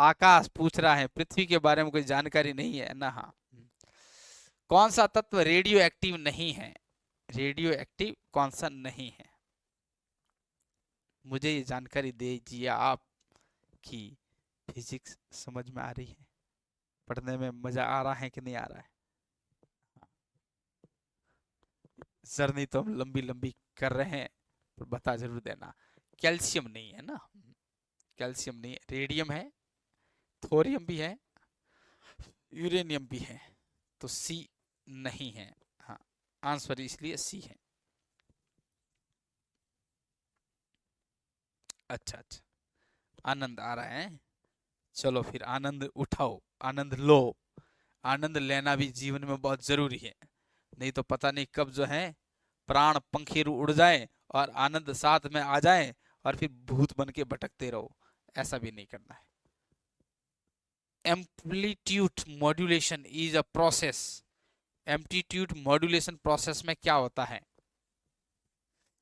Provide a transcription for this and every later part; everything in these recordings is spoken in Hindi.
आकाश पूछ रहा है पृथ्वी के बारे में कोई जानकारी नहीं है ना। हाँ, कौन सा तत्व रेडियो एक्टिव नहीं है? रेडियो एक्टिव कौन सा नहीं है? मुझे ये जानकारी दीजिए आप कि फिजिक्स समझ में आ रही है, पढ़ने में मजा आ रहा है कि नहीं आ रहा है। जर्नी तो हम लंबी लंबी कर रहे हैं, पर बता जरूर देना। कैल्शियम नहीं है ना, कैल्शियम नहीं है। रेडियम है, थोरियम भी है, यूरेनियम भी है, तो सी नहीं है। हाँ, आंसर इसलिए सी है। अच्छा अच्छा, आनंद आ रहा है। चलो फिर आनंद उठाओ, आनंद लो। आनंद लेना भी जीवन में बहुत जरूरी है, नहीं तो पता नहीं कब जो है प्राण पंखी उड़ जाए और आनंद साथ में आ जाए और फिर भूत बन के भटकते रहो। ऐसा भी नहीं करना है। Amplitude modulation is a process. Amplitude modulation process में क्या होता है?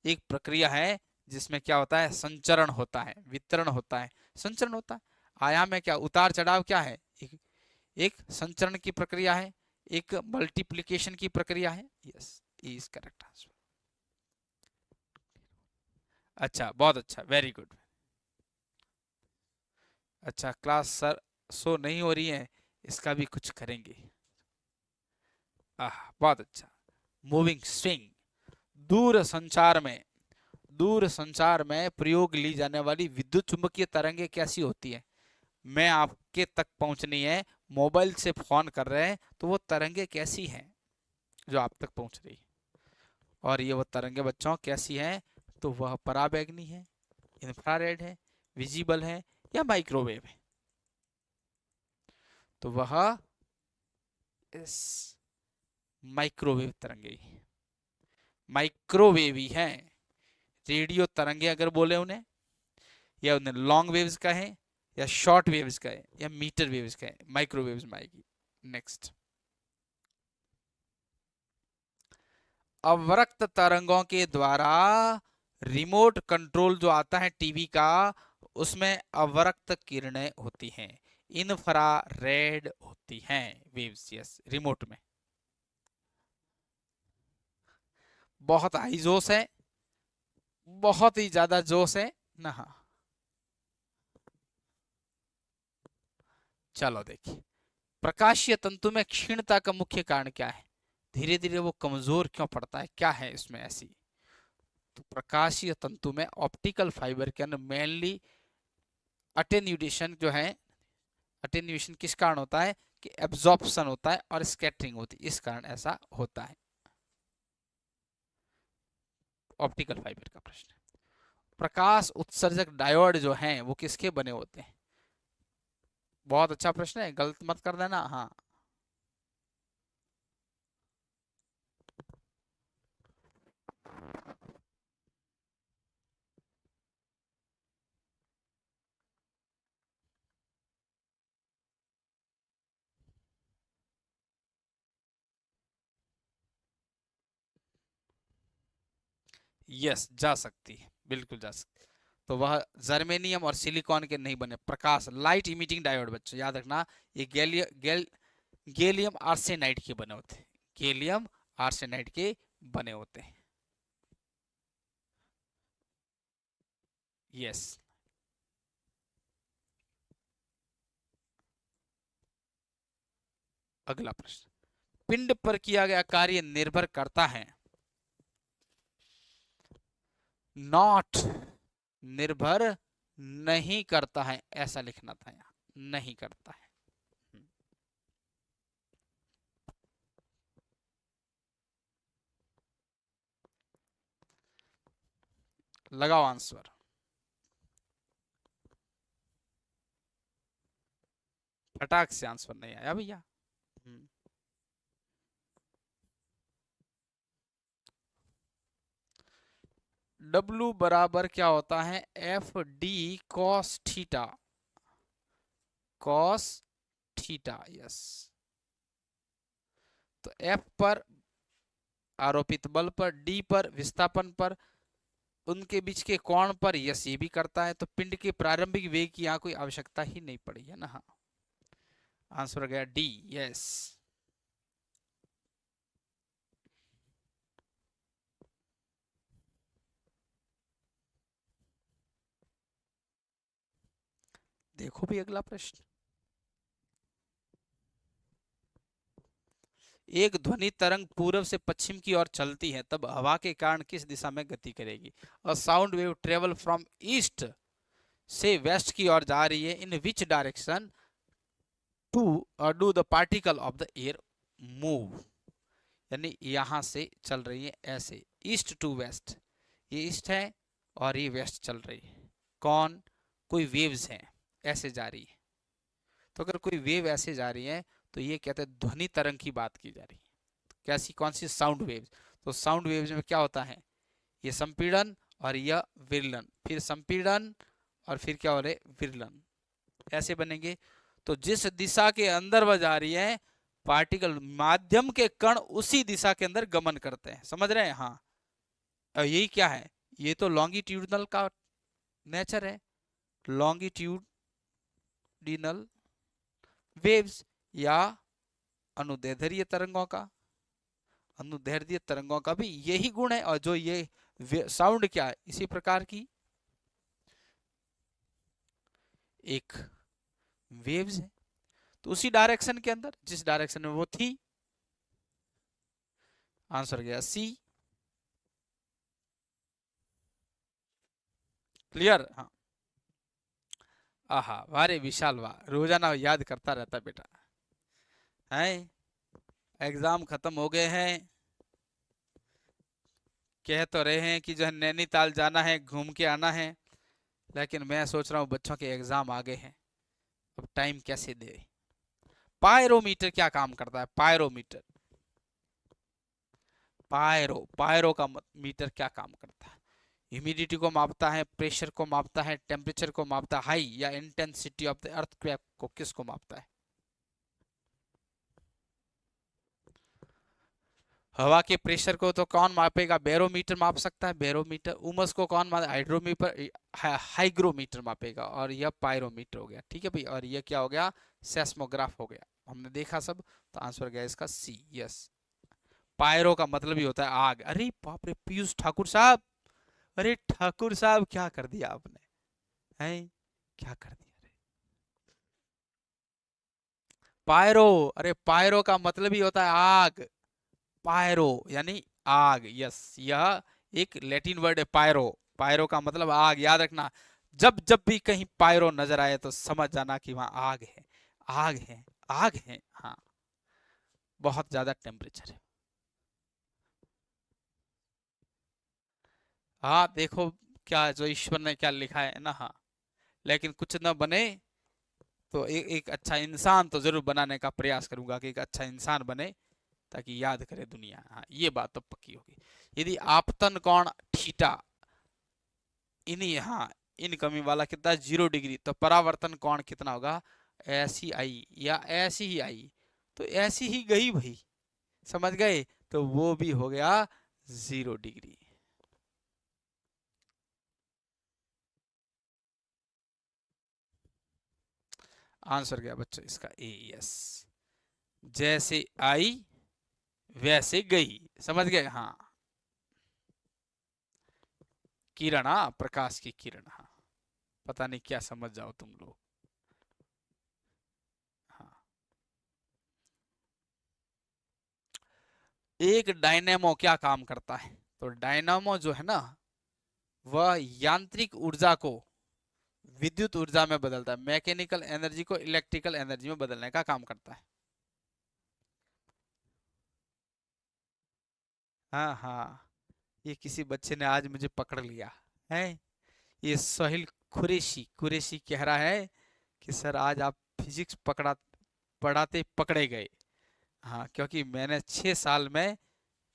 एक प्रक्रिया है जिसमें क्या होता है, संचरण होता है, वितरण होता है, संचरण होता है। आयाम में क्या उतार चढ़ाव क्या है? एक संचरण की प्रक्रिया है, एक मल्टीप्लिकेशन की प्रक्रिया है। Yes, is correct answer. अच्छा, बहुत अच्छा, वेरी गुड। अच्छा, क्लास सर सो नहीं हो रही है, इसका भी कुछ करेंगे। बहुत अच्छा। Moving string. दूर संचार में, दूर संचार में प्रयोग ली जाने वाली विद्युत चुंबकीय तरंगे कैसी होती है? मैं आपके तक पहुंचनी है, मोबाइल से फोन कर रहे हैं, तो वो तरंगे कैसी हैं जो आप तक पहुंच रही है? और ये वो तरंगे बच्चों कैसी हैं? तो वह पराबैंगनी है, इंफ्रारेड है, विजिबल है, या माइक्रोवेव है? तो वह इस माइक्रोवेव तरंगे, माइक्रोवेव ही है। रेडियो तरंगे अगर बोले उन्हें, या उन्हें लॉन्ग वेव्स का है, या शॉर्ट वेव्स का है, या मीटर वेव्स का है, माइक्रोवेव्स में आएगी। नेक्स्ट, अवरक्त तरंगों के द्वारा रिमोट कंट्रोल जो आता है टीवी का, उसमें अवरक्त किरणें होती हैं, इंफ्रारेड होती हैं वेव्स। यस, रिमोट में। बहुत हाई जोश है, बहुत ही ज्यादा जोश है ना। हाँ, चलो देखिए, प्रकाशीय तंतु में क्षीणता का मुख्य कारण क्या है? धीरे धीरे वो कमजोर क्यों पड़ता है, क्या है इसमें ऐसी? तो प्रकाशीय तंतु में ऑप्टिकल फाइबर के अंदर मेनली अटेन्यूएशन जो है, अटेन्यूएशन किस कारण होता है? कि एब्जॉर्प्शन होता है और स्कैटरिंग होती है, इस कारण ऐसा होता है। ऑप्टिकल फाइबर का प्रश्न है। प्रकाश उत्सर्जक डायोड जो हैं वो किसके बने होते हैं? बहुत अच्छा प्रश्न है, गलत मत कर देना। हाँ, यस, जा सकती है, बिल्कुल जा सकती है। तो वह जर्मेनियम और सिलिकॉन के नहीं बने। प्रकाश लाइट इमिटिंग डायोड बच्चों याद रखना, ये गैलियम आर्सेनाइड के बने होते हैं, गैलियम आर्सेनाइड के बने होते हैं। यस। अगला प्रश्न, पिंड पर किया गया कार्य निर्भर करता है, नॉट, निर्भर नहीं करता है, ऐसा लिखना था यहाँ, नहीं करता है। लगाओ आंसर, फटाक से आंसर नहीं आया भैया। W बराबर क्या होता है? F D cos theta, cos theta. Yes, तो F पर आरोपित बल पर, D पर विस्थापन पर, उनके बीच के कोण पर यस ये भी करता है, तो पिंड के प्रारंभिक वेग की यहाँ कोई आवश्यकता ही नहीं पड़ी है ना। हाँ, आंसर हो गया डी, यस। देखो भी अगला प्रश्न। एक ध्वनि तरंग पूर्व से पश्चिम की ओर चलती है, तब हवा के कारण किस दिशा में गति करेगी? A sound wave travel from east से वेस्ट की ओर जा रही है, in which direction to do the particle of the air move? यानी यहां से चल रही है ऐसे, ईस्ट टू वेस्ट, ये ईस्ट है और ये वेस्ट चल रही है। कौन? कोई वेव्स हैं, ऐसे जा रही है। तो अगर कोई वेव ऐसे जा रही है तो ये कहते हैं ध्वनि तरंग की बात की जा रही है। तो कैसी, कौन सी? Sound waves. तो साउंड वेव्स में क्या होता है? ये संपीड़न और यह विरलन, फिर संपीड़न और फिर क्या हो रहे? विरलन, ऐसे बनेंगे। तो जिस दिशा के अंदर वह जा रही है, पार्टिकल माध्यम के कण उसी दिशा के अंदर गमन करते हैं, समझ रहे हैं? हाँ, और यही क्या है? ये तो लॉन्गिट्यूडनल का नेचर है, लॉन्गिट्यूडिनल वेव्स या अनुदैर्ध्य तरंगों का, अनुदैर्ध्य तरंगों का भी यही गुण है। और जो ये साउंड क्या है? इसी प्रकार की एक वेव्स है, तो उसी डायरेक्शन के अंदर, जिस डायरेक्शन में वो थी। आंसर गया सी। क्लियर? हाँ। आहा, वारे विशाल वाह, रोजाना याद करता रहता बेटा है। एग्जाम खत्म हो गए हैं, कह तो रहे हैं कि जो है नैनीताल जाना है, घूम के आना है, लेकिन मैं सोच रहा हूँ बच्चों के एग्जाम आ गए हैं, अब टाइम कैसे दे। पायरोमीटर क्या काम करता है? पायरोमीटर, पायरो का मीटर क्या काम करता है? ह्यूमिडिटी को मापता है, प्रेशर को मापता है, टेम्परेचर को मापता है, हाई या इंटेंसिटी ऑफ द अर्थक्वेक को किसको मापता है? हवा के प्रेशर को तो कौन मापेगा? बैरोमीटर माप सकता है, बैरोमीटर। उमस को कौन मापे? हाइड्रोमीटर, हाइग्रोमीटर मापेगा। और यह पायरोमीटर हो गया, ठीक है भाई। और यह क्या हो गया? सेस्मोग्राफ हो गया। हमने देखा सब, तो आंसर गया इसका सी, यस। पायरो का मतलब ही होता है आग। अरे बाप रे, पीयूष ठाकुर साहब, अरे ठाकुर साहब क्या कर दिया आपने, हैं? क्या कर दिया? पायरो, अरे पायरो का मतलब ही होता है आग। पायरो यानी आग, यस। यह एक लैटिन वर्ड है पायरो। पायरो का मतलब आग, याद रखना। जब जब भी कहीं पायरो नजर आए तो समझ जाना कि वहां आग है, आग है, आग है। हाँ, बहुत ज्यादा टेम्परेचर है। हाँ देखो, क्या जो ईश्वर ने क्या लिखा है ना। हाँ, लेकिन कुछ न बने तो एक अच्छा इंसान तो जरूर बनाने का प्रयास करूंगा, कि एक अच्छा इंसान बने ताकि याद करे दुनिया। हाँ, ये बात तो पक्की होगी। यदि आपतन कोण थीटा इन्हीं, हाँ, इनकमिंग वाला कितना? 0 डिग्री, तो परावर्तन कोण कितना होगा? ऐसी आई या ऐसी ही आई, तो ऐसी ही गई भाई, समझ गए? तो वो भी हो गया 0 डिग्री। आंसर क्या बच्चों इसका? ए, यस। जैसे आई वैसे गई, समझ गए? हाँ, किरण, हाँ, प्रकाश की किरण। हाँ, पता नहीं क्या समझ जाओ तुम लोग। हाँ, एक डायनेमो क्या काम करता है? तो डायनामो जो है ना, वह यांत्रिक ऊर्जा को विद्युत ऊर्जा में बदलता है, मैकेनिकल एनर्जी को इलेक्ट्रिकल एनर्जी में बदलने का काम करता है। हाँ हाँ, ये किसी बच्चे ने आज मुझे पकड़ लिया है। ये सोहिल कुरैशी कुरैशी कह रहा है कि सर आज आप फिजिक्स पढ़ाते पकड़े गए। हाँ, क्योंकि मैंने 6 साल में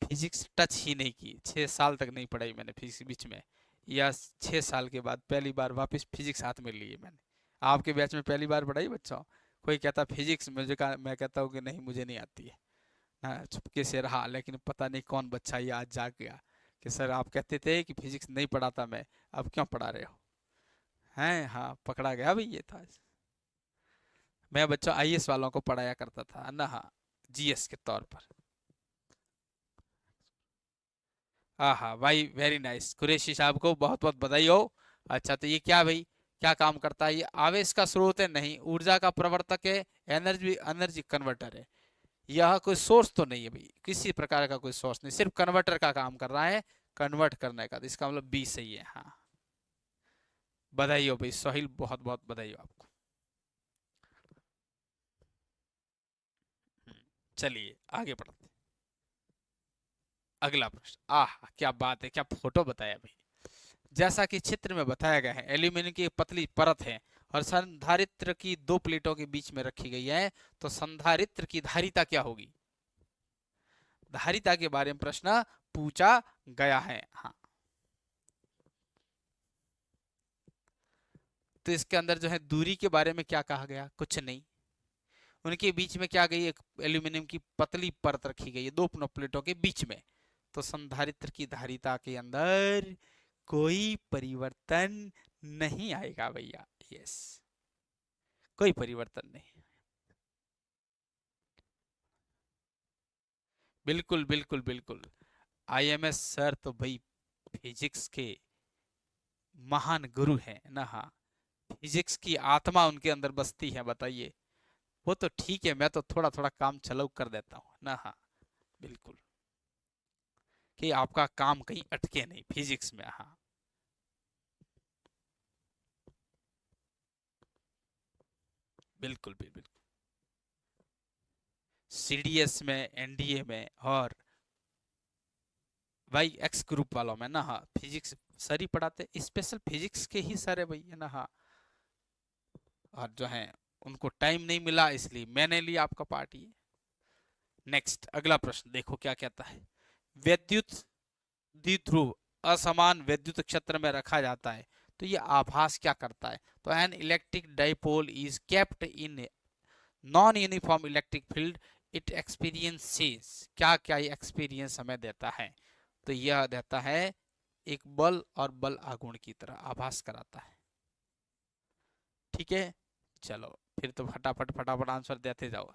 फिजिक्स टच ही नहीं की, 6 साल तक नहीं पढ़ाई मैंने फिजिक्स बीच में, या 6 साल के बाद पहली बार वापस फिजिक्स हाथ में ली है मैंने। आपके बैच में पहली बार पढ़ाई बच्चों? कोई कहता फिजिक्स, मैं कहता हूँ कि नहीं मुझे नहीं आती है। हाँ, चुपके से रहा, लेकिन पता नहीं कौन बच्चा ये आज जाग गया कि सर आप कहते थे कि फिजिक्स नहीं पढ़ाता मैं, अब क्यों पढ़ा रहे हो? हैं, हाँ पकड़ा गया भाई, ये था। मैं बच्चों आईएएस वालों को पढ़ाया करता था ना, हाँ, जीएस के तौर पर। हाँ हाँ भाई, वेरी नाइस, कुरैशी साहब को बहुत बहुत बधाई हो। अच्छा, तो ये क्या भाई, क्या काम करता है? ये आवेश का स्रोत है नहीं, ऊर्जा का प्रवर्तक है, एनर्जी एनर्जी कन्वर्टर है। यह कोई सोर्स तो नहीं है भाई, किसी प्रकार का कोई सोर्स नहीं, सिर्फ कन्वर्टर का काम कर रहा है, कन्वर्ट करने का। तो इसका मतलब बी सही है, हाँ। बधाई हो भाई सोहिल, बहुत बहुत बधाई हो आपको। चलिए आगे बढ़ते हैं। अगला प्रश्न, आह क्या बात है, क्या फोटो बताया भाई। जैसा कि चित्र में बताया गया है, एल्यूमिनियम की एक पतली परत है और संधारित्र की दो प्लेटों के बीच में रखी गई है, तो संधारित्र की धारिता क्या होगी? धारिता के बारे में प्रश्न पूछा गया है, हाँ। तो इसके अंदर जो है दूरी के बारे में क्या कहा गया? कुछ नहीं। उनके बीच में क्या गई? एक एल्यूमिनियम की पतली परत रखी गई है दो प्लेटों के बीच में। तो संधारित्र की धारिता के अंदर कोई परिवर्तन नहीं आएगा भैया, यस, कोई परिवर्तन नहीं। बिल्कुल बिल्कुल बिल्कुल। आईएमएस सर तो भाई फिजिक्स के महान गुरु हैं ना, हाँ। फिजिक्स की आत्मा उनके अंदर बसती है, बताइए। वो तो ठीक है, मैं तो थोड़ा थोड़ा काम चलाऊ कर देता हूँ ना, हाँ। बिल्कुल, कि आपका काम कहीं अटके नहीं फिजिक्स में, हाँ। बिल्कुल बिल्कुल। सीडीएस में, एनडीए में और भाई एक्स ग्रुप वालों में ना, हाँ, फिजिक्स सर ही पढ़ाते, स्पेशल फिजिक्स के ही सर है भाई, है ना, हाँ। और जो है उनको टाइम नहीं मिला, इसलिए मैंने लिया आपका पार्ट ये। नेक्स्ट अगला प्रश्न देखो क्या कहता है। विद्युत द्विध्रुव असमान विद्युत क्षेत्र में रखा जाता है, तो ये आभास क्या करता है? तो an electric dipole is kept in non uniform electric field, it experiences, क्या क्या ये एक्सपीरियंस हमें देता है? तो यह देता है एक बल और बल आघूर्ण की तरह आभास कराता है। ठीक है, चलो फिर तो फटाफट फटाफट आंसर देते जाओ।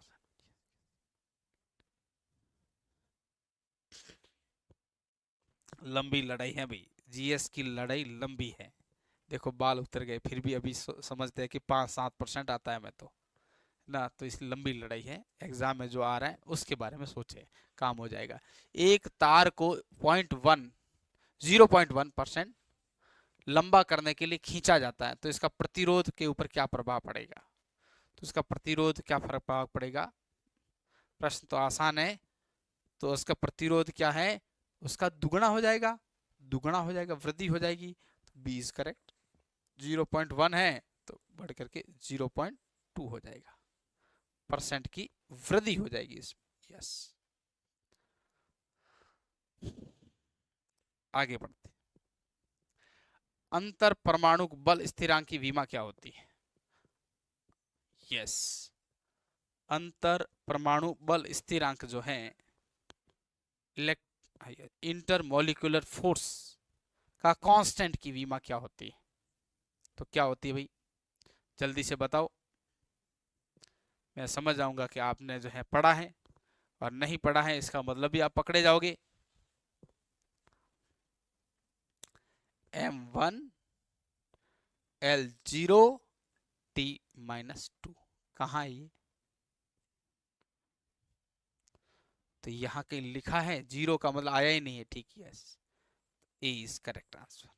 लंबी लड़ाई है भाई, जीएस की लड़ाई लंबी है। देखो बाल उतर गए, फिर भी अभी समझते हैं कि 5-7% आता है मैं तो ना, तो इस लंबी लड़ाई है, एग्जाम में जो आ रहा है उसके बारे में सोचे, काम हो जाएगा। एक तार को 0.1% लंबा करने के लिए खींचा जाता है, तो इसका प्रतिरोध के ऊपर क्या प्रभाव पड़ेगा? तो इसका प्रतिरोध क्या प्रभाव पड़ेगा? प्रश्न तो आसान है। तो उसका प्रतिरोध क्या है? उसका दुगना हो जाएगा, दुगना हो जाएगा, वृद्धि हो जाएगी, तो 20 करेक्ट। 0.1 है तो बढ़ करके 0.2 हो जाएगा, परसेंट की वृद्धि हो जाएगी इसमें, यस। आगे बढ़ते, अंतर परमाणु बल स्थिरांक की विमा क्या होती है? यस, अंतर परमाणु बल स्थिरांक जो है, इंटर मॉलिक्यूलर फोर्स का कांस्टेंट की विमा क्या होती है? तो क्या होती है भाई, जल्दी से बताओ। मैं समझ जाऊंगा कि आपने जो है पढ़ा है, और नहीं पढ़ा है इसका मतलब भी आप पकड़े जाओगे। M1 L0 T-2, कहाँ है ये? तो यहाँ कहीं लिखा है, जीरो का मतलब आया ही नहीं है, ठीक है, ए इज करेक्ट आंसर।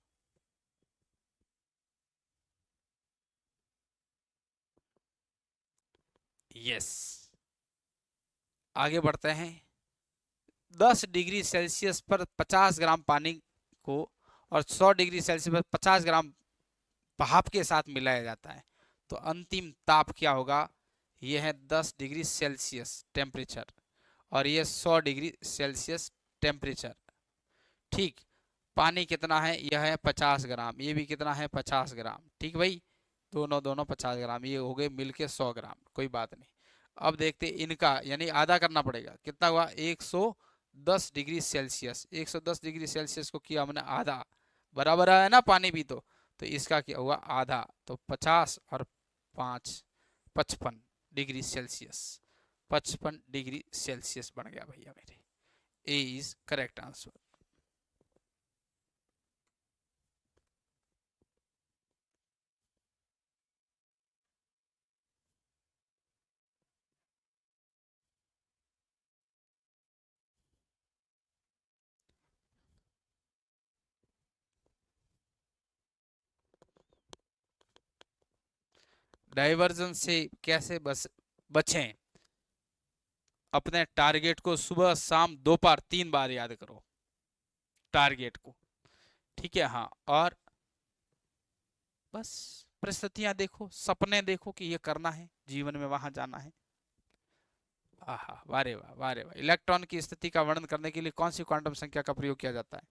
यस, आगे बढ़ते हैं। 10 डिग्री सेल्सियस पर 50 ग्राम पानी को और 100 डिग्री सेल्सियस पर 50 ग्राम भाप के साथ मिलाया जाता है, तो अंतिम ताप क्या होगा? यह है 10 डिग्री सेल्सियस टेम्परेचर, और ये 100 डिग्री सेल्सियस टेम्परेचर। ठीक, पानी कितना है? यह है 50 ग्राम, ये भी कितना है? 50 ग्राम, ठीक भाई, दोनों दोनों 50 ग्राम, ये हो गए मिलके 100 ग्राम, कोई बात नहीं। अब देखते इनका, यानी आधा करना पड़ेगा, कितना हुआ? 100 110 डिग्री सेल्सियस, 110 डिग्री सेल्सियस को किया हमने आधा, बराबर आया ना पानी भी, तो इसका क्या हुआ आधा, तो 50 और 5 55 डिग्री सेल्सियस, 55 डिग्री सेल्सियस बन गया भैया मेरे। ए इज करेक्ट आंसर। डाइवर्जन से कैसे बचें? अपने टारगेट को सुबह शाम दोपहर 3 बार याद करो, टारगेट को, ठीक है। हाँ, और बस परिस्थितियां देखो, सपने देखो कि ये करना है जीवन में, वहां जाना है। आहा, वारे वाह, वारे वाह। इलेक्ट्रॉन की स्थिति का वर्णन करने के लिए कौन सी क्वांटम संख्या का प्रयोग किया जाता है?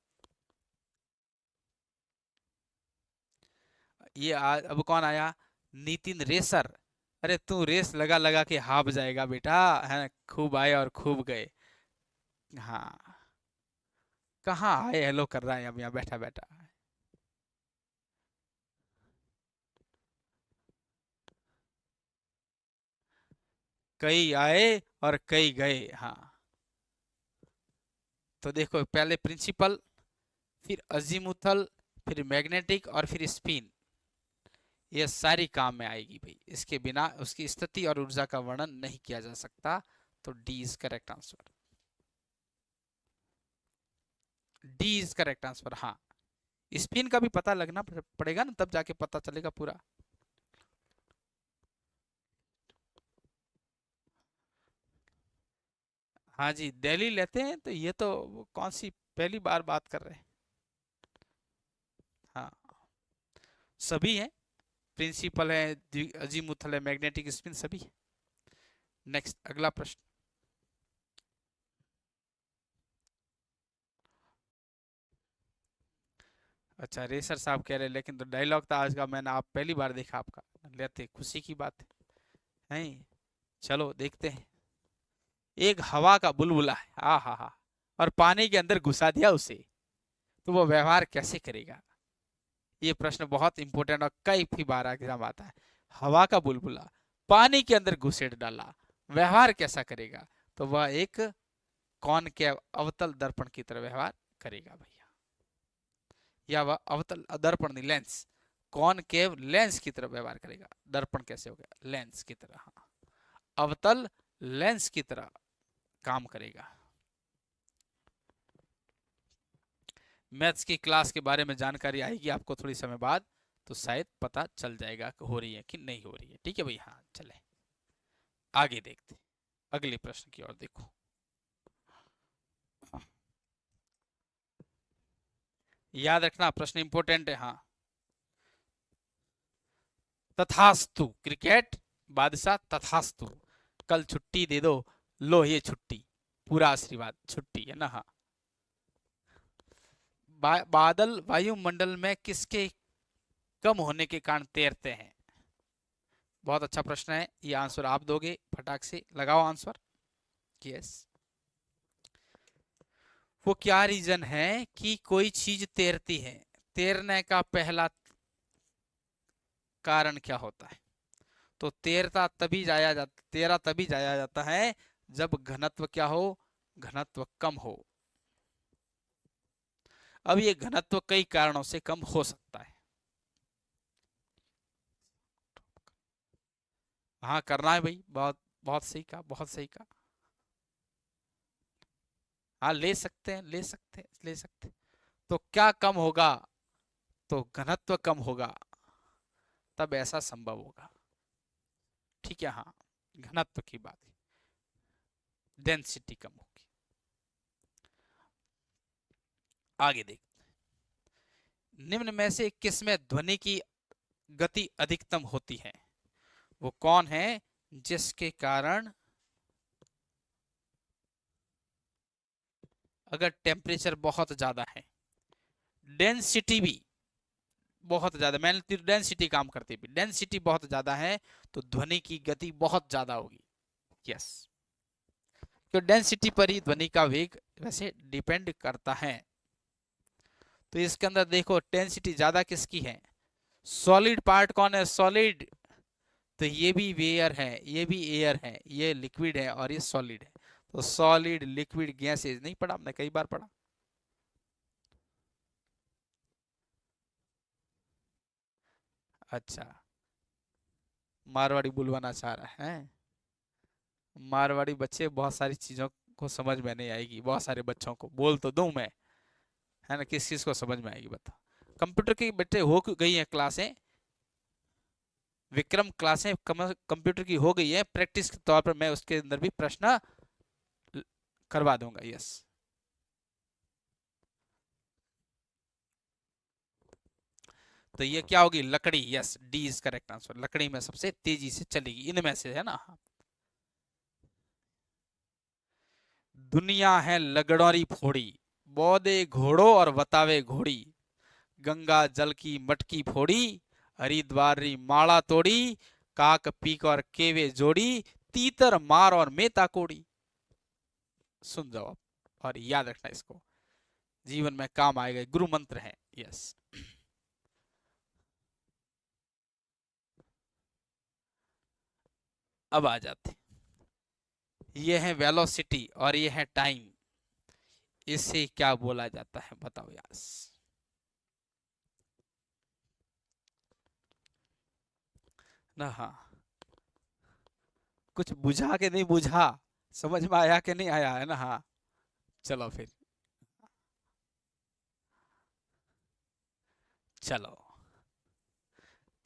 अब कौन आया? नितिन रेसर। अरे तू रेस लगा लगा के हाफ जाएगा बेटा, है ना? खूब आए और खूब गए। हाँ, कहाँ आए हेलो कर रहा है अब यहाँ बैठा बैठा। कई आए और कई गए, हाँ। तो देखो, पहले प्रिंसिपल, फिर अजीमुथल, फिर मैग्नेटिक और फिर स्पिन, ये सारी काम में आएगी भाई। इसके बिना उसकी स्थिति और ऊर्जा का वर्णन नहीं किया जा सकता। तो D is correct answer, D is correct answer. हाँ, स्पिन का भी पता लगना पड़ेगा ना, तब जाके पता चलेगा पूरा। हाँ जी, दिल्ली लेते हैं तो ये तो कौन सी पहली बार बात कर रहे हैं। हाँ, सभी हैं, प्रिंसिपल है, अजीमुथल है, मैग्नेटिक स्पिन, सभी है। नेक्स्ट, अगला प्रश्न। अच्छा, रेसर साहब कह रहे हैं, लेकिन तो डायलॉग था आज का, मैंने आप पहली बार देखा आपका, लेते खुशी की बात है। नहीं, चलो देखते हैं। एक हवा का बुलबुला है, हा हा हा, और पानी के अंदर घुसा दिया उसे, तो वो व्यवहार कैसे करेगा? ये प्रश्न बहुत इंपॉर्टेंट और कई बार एग्जाम आता है। हवा का बुलबुला पानी के अंदर घुसेड़ डाला, व्यवहार कैसा करेगा? तो वह एक कॉनकेव अवतल दर्पण की तरह व्यवहार करेगा भैया, या वह अवतल दर्पण नहीं, लेंस, कॉनकेव लेंस की तरह व्यवहार करेगा। दर्पण कैसे हो गया? लेंस की तरह, हाँ, अवतल लेंस की तरह काम करेगा। मैथ्स की क्लास के बारे में जानकारी आएगी आपको थोड़ी समय बाद, तो शायद पता चल जाएगा कि हो रही है कि नहीं हो रही है। ठीक है भाई, हाँ चले आगे देखते, अगले प्रश्न की ओर देखो। याद रखना, प्रश्न इंपॉर्टेंट है। हाँ, तथास्तु, क्रिकेट बादशाह तथास्तु, कल छुट्टी दे दो, लो ये छुट्टी, पूरा आशीर्वाद, छुट्टी है ना। हाँ, बादल वायुमंडल में किसके कम होने के कारण तैरते हैं? बहुत अच्छा प्रश्न है, ये आंसर आप दोगे, फटाक से लगाओ आंसर। यस, वो क्या रीजन है कि कोई चीज तैरती है? तैरने का पहला कारण क्या होता है? तो तैरा तभी जाया जाता है जब घनत्व क्या हो? घनत्व कम हो। अब ये घनत्व कई कारणों से कम हो सकता है। हाँ, करना है भाई, बहुत बहुत सही कहा, बहुत सही कहा। हाँ, ले सकते हैं, ले सकते हैं, ले सकते हैं। तो क्या कम होगा? तो घनत्व कम होगा, तब ऐसा संभव होगा। ठीक है, हाँ, घनत्व की बात है, डेंसिटी कम होगी। आगे देख, निम्न में से किस में ध्वनि की गति अधिकतम होती है? वो कौन है जिसके कारण अगर टेम्परेचर बहुत ज्यादा है, डेंसिटी भी बहुत ज्यादा, मैंने डेंसिटी काम करती है, डेंसिटी बहुत ज्यादा है, तो ध्वनि की गति बहुत ज्यादा होगी। यस, तो डेंसिटी पर ही ध्वनि का वेग वैसे डिपेंड करता है। तो इसके अंदर देखो डेंसिटी ज्यादा किसकी है, सॉलिड पार्ट कौन है, सॉलिड। तो ये भी एयर है, ये भी एयर है, ये लिक्विड है और ये सॉलिड है। तो सॉलिड लिक्विड गैसेज नहीं पढ़ा हमने, कई बार पढ़ा। अच्छा, मारवाड़ी बुलवाना चाह रहा है। मारवाड़ी बच्चे बहुत सारी चीजों को समझ में नहीं आएगी, बहुत सारे बच्चों को बोल तो दूं मैं, है ना, किस चीज को समझ में आएगी बताओ। कंप्यूटर की बच्चे हो गई है क्लासें, विक्रम क्लासें कंप्यूटर की हो गई है, प्रैक्टिस के तौर पर मैं उसके अंदर भी प्रश्न करवा दूंगा। यस, तो ये क्या होगी, लकड़ी। Yes, D is correct answer, लकड़ी में सबसे तेजी से चलेगी इनमें से, है ना। दुनिया है लगड़ौरी फोड़ी, बौदे घोड़ो और बतावे घोड़ी, गंगा जल की मटकी फोड़ी, हरिद्वार री माला तोड़ी, काक पीक और केवे जोड़ी, तीतर मार और मेता कोड़ी। सुन जाओ आप और याद रखना इसको, जीवन में काम आएगा, गुरु मंत्र है। यस, अब आ जाते, ये है वेलोसिटी और ये है टाइम, इसे क्या बोला जाता है बताओ यार। ना हाँ, कुछ बुझा के नहीं बुझा, समझ में आया कि नहीं आया, है ना। हाँ, चलो फिर, चलो,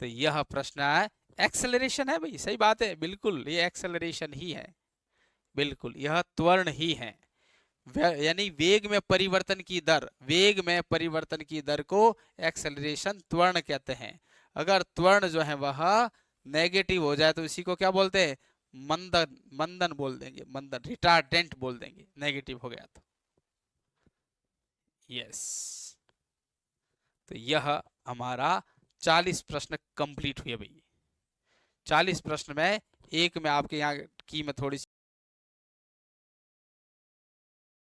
तो यह प्रश्न है, एक्सेलरेशन है भाई, सही बात है, बिल्कुल ये एक्सेलरेशन ही है, बिल्कुल यह त्वरण ही है। यानी वेग में परिवर्तन की दर, वेग में परिवर्तन की दर को एक्सेलरेशन त्वरण कहते हैं। अगर त्वरण जो है वह नेगेटिव हो जाए तो इसी को क्या बोलते हैं, मंदन, मंदन बोल देंगे, मंदन, रिटार्डेंट बोल देंगे, नेगेटिव हो गया तो। यस, तो यह हमारा 40 प्रश्न कंप्लीट हुए भाई। 40 प्रश्न में एक में आपके यहाँ की मैं थोड़ी